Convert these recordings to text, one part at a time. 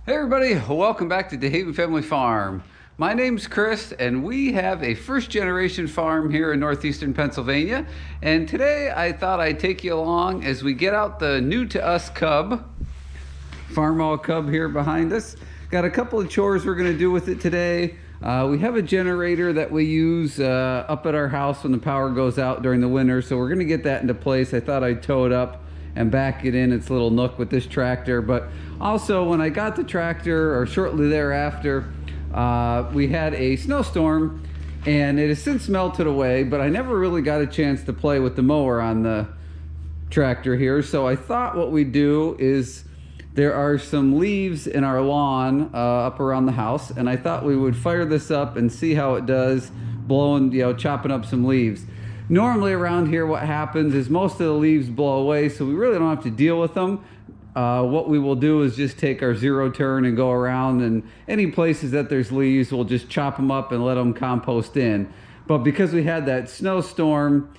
Hey everybody, welcome back to DeHaven Family Farm. My name's Chris and we have a first generation farm here in northeastern Pennsylvania. And today I thought I'd take you along as we get out the new to us Cub, Farmall Cub here behind us. Got a couple of chores we're gonna do with it today. We have a generator that we use up at our house when the power goes out during the winter. So we're gonna get that into place. I thought I'd tow it up and back it in its little nook with this tractor. But also when I got the tractor, or shortly thereafter, we had a snowstorm and it has since melted away, but I never really got a chance to play with the mower on the tractor here. So I thought what we'd do is, there are some leaves in our lawn up around the house, and I thought we would fire this up and see how it does blowing, chopping up some leaves. Normally around here what happens is most of the leaves blow away, so we really don't have to deal with them. What we will do is just take our zero turn and go around, and any places that there's leaves, we'll just chop them up and let them compost in. But because we had that snowstorm,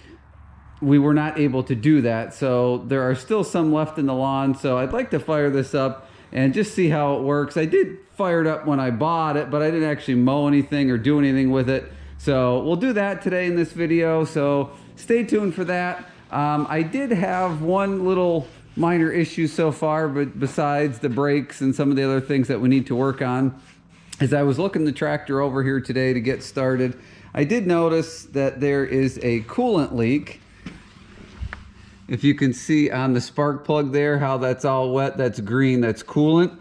we were not able to do that. So there are still some left in the lawn. So I'd like to fire this up and just see how it works. I did fire it up when I bought it, but I didn't actually mow anything or do anything with it. So we'll do that today in this video, so stay tuned for that. I did have one little minor issue so far, but besides the brakes and some of the other things that we need to work on, as I was looking the tractor over here today to get started, I did notice that there is a coolant leak. If you can see on the spark plug there how that's all wet, that's green, that's coolant.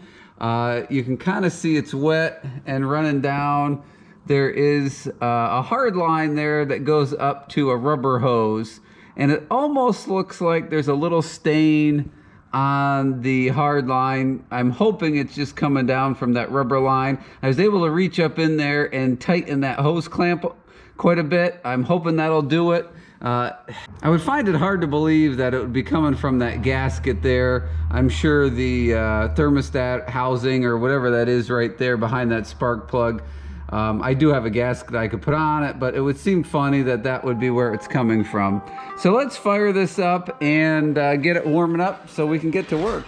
You can kind of see it's wet and running down. There is a hard line there that goes up to a rubber hose, and it almost looks like there's a little stain on the hard line. I'm hoping it's just coming down from that rubber line. I was able to reach up in there and tighten that hose clamp quite a bit. I'm hoping that'll do it. I would find it hard to believe that it would be coming from that gasket there. I'm sure the thermostat housing or whatever that is right there behind that spark plug, I do have a gasket I could put on it, but it would seem funny that that would be where it's coming from. So let's fire this up and get it warming up so we can get to work.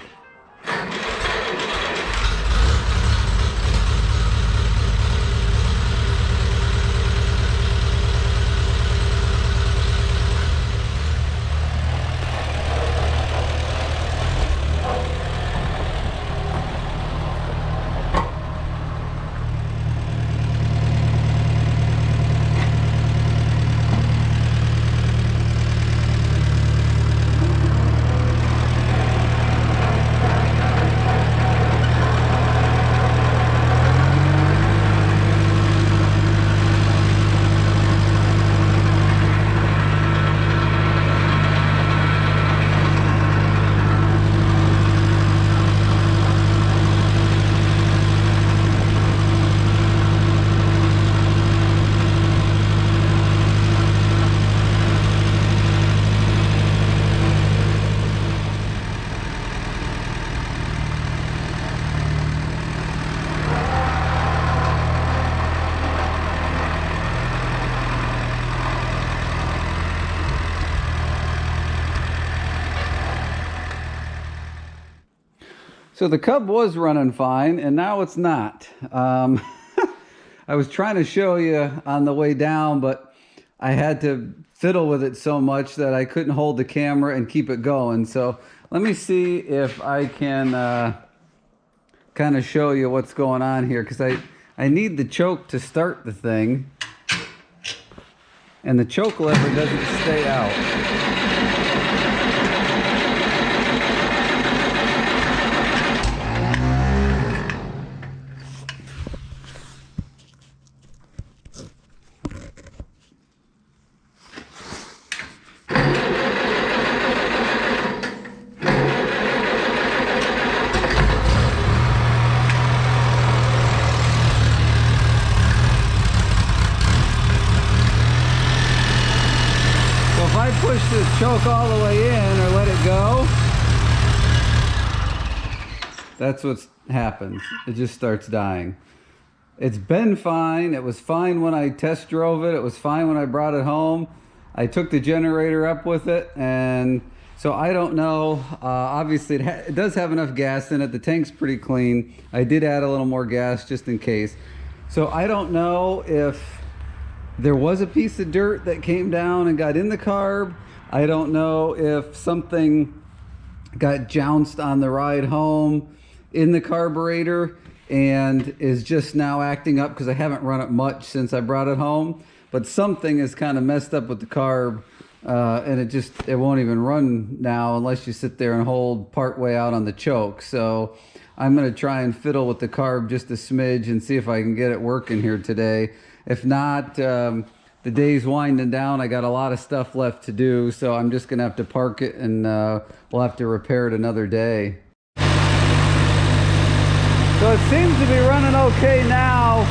So the Cub was running fine, and now it's not. I was trying to show you on the way down, but I had to fiddle with it so much that I couldn't hold the camera and keep it going. So let me see if I can kind of show you what's going on here, because I need the choke to start the thing, and the choke lever doesn't stay out. Push the choke all the way in or let it go, that's what happens. It just starts dying. It's been fine. It was fine when I test drove it. It was fine when I brought it home. I took the generator up with it, and So I don't know. Obviously, it does have enough gas in it. The tank's pretty clean. I did add a little more gas just in case. So I don't know if there was a piece of dirt that came down and got in the carb. I don't know if something got jounced on the ride home in the carburetor and is just now acting up because I haven't run it much since I brought it home. But something is kind of messed up with the carb. And it won't even run now unless you sit there and hold part way out on the choke. So I'm going to try and fiddle with the carb just a smidge and see if I can get it working here today. If not, the day's winding down. I got a lot of stuff left to do, so I'm just going to have to park it and we'll have to repair it another day. So it seems to be running okay now.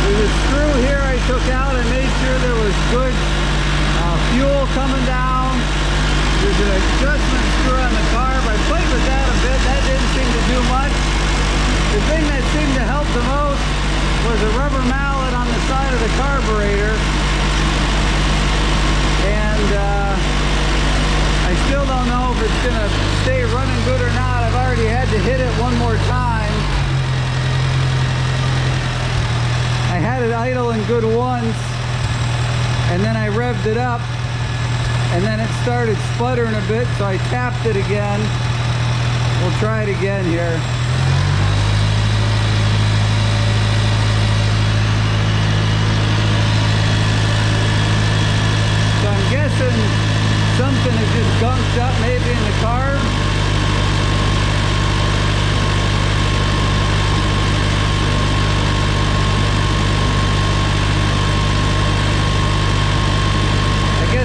There's a screw here I took out and made sure there was good fuel coming down. There's an adjustment screw on the carb. I played with that a bit. That didn't seem to do much. The thing that seemed to help the most was a rubber mallet on the side of the carburetor. And I still don't know if it's going to stay running good or not. I've already had to hit it one more time. I had it idling good once, and then I revved it up, and then it started sputtering a bit, so I tapped it again. We'll try it again here. So I'm guessing something is just gunked up maybe in the carb.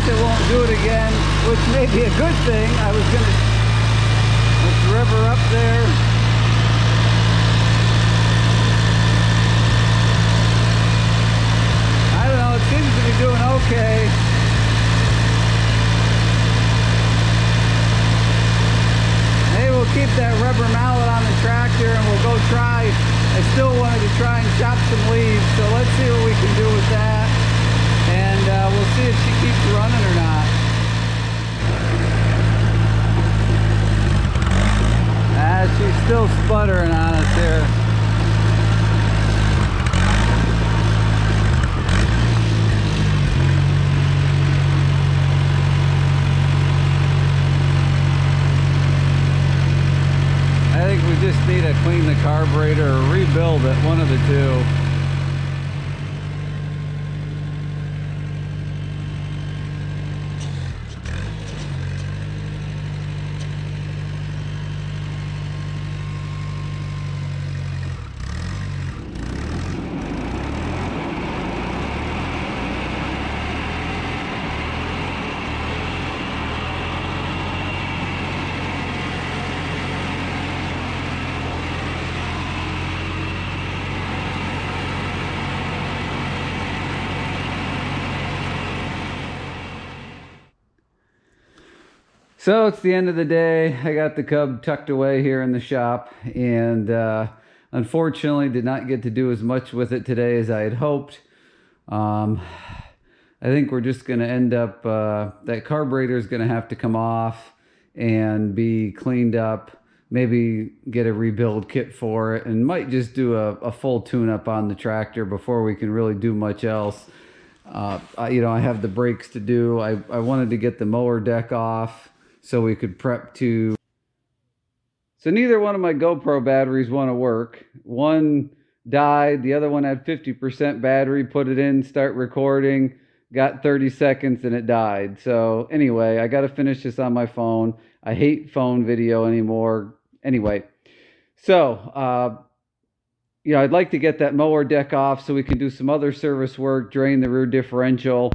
It won't do it again, which may be a good thing. I was gonna, let's rev her up there. I don't know, it seems to be doing okay. Maybe we'll keep that rubber mallet on the tractor and we'll go try. I still wanted to try and chop some leaves, so let's see what we can do with that. And we'll see if she keeps running or not. She's still sputtering on us here. I think we just need to clean the carburetor or rebuild it, one of the two. So it's the end of the day. I got the Cub tucked away here in the shop, and unfortunately did not get to do as much with it today as I had hoped. I think we're just going to end up, that carburetor is going to have to come off and be cleaned up, maybe get a rebuild kit for it, and might just do a full tune-up on the tractor before we can really do much else. I have the brakes to do. I wanted to get the mower deck off so we could prep to... So neither one of my GoPro batteries want to work. One died, the other one had 50% battery, put it in, start recording, got 30 seconds and it died. So anyway, I got to finish this on my phone. I hate phone video anymore. Anyway, so, I'd like to get that mower deck off so we can do some other service work, drain the rear differential,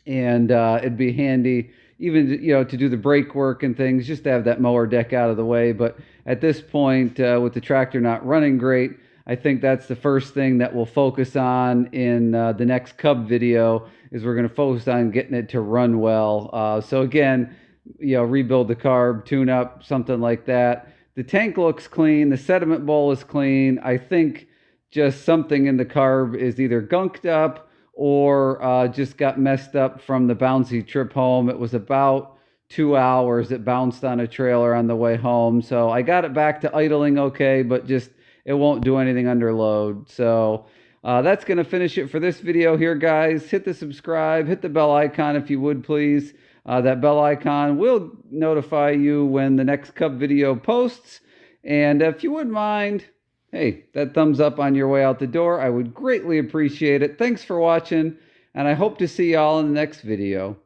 and it'd be handy even, to do the brake work and things, just to have that mower deck out of the way. But at this point, with the tractor not running great, I think that's the first thing that we'll focus on in the next Cub video, is we're going to focus on getting it to run well. So again, rebuild the carb, tune up, something like that. The tank looks clean. The sediment bowl is clean. I think just something in the carb is either gunked up or just got messed up from the bouncy trip home. It was about 2 hours. It bounced on a trailer on the way home. So I got it back to idling okay, but just it won't do anything under load. So that's going to finish it for this video here, guys. Hit the subscribe, hit the bell icon if you would, please. That bell icon will notify you when the next Cub video posts. And if you wouldn't mind, hey, that thumbs up on your way out the door. I would greatly appreciate it. Thanks for watching, and I hope to see y'all in the next video.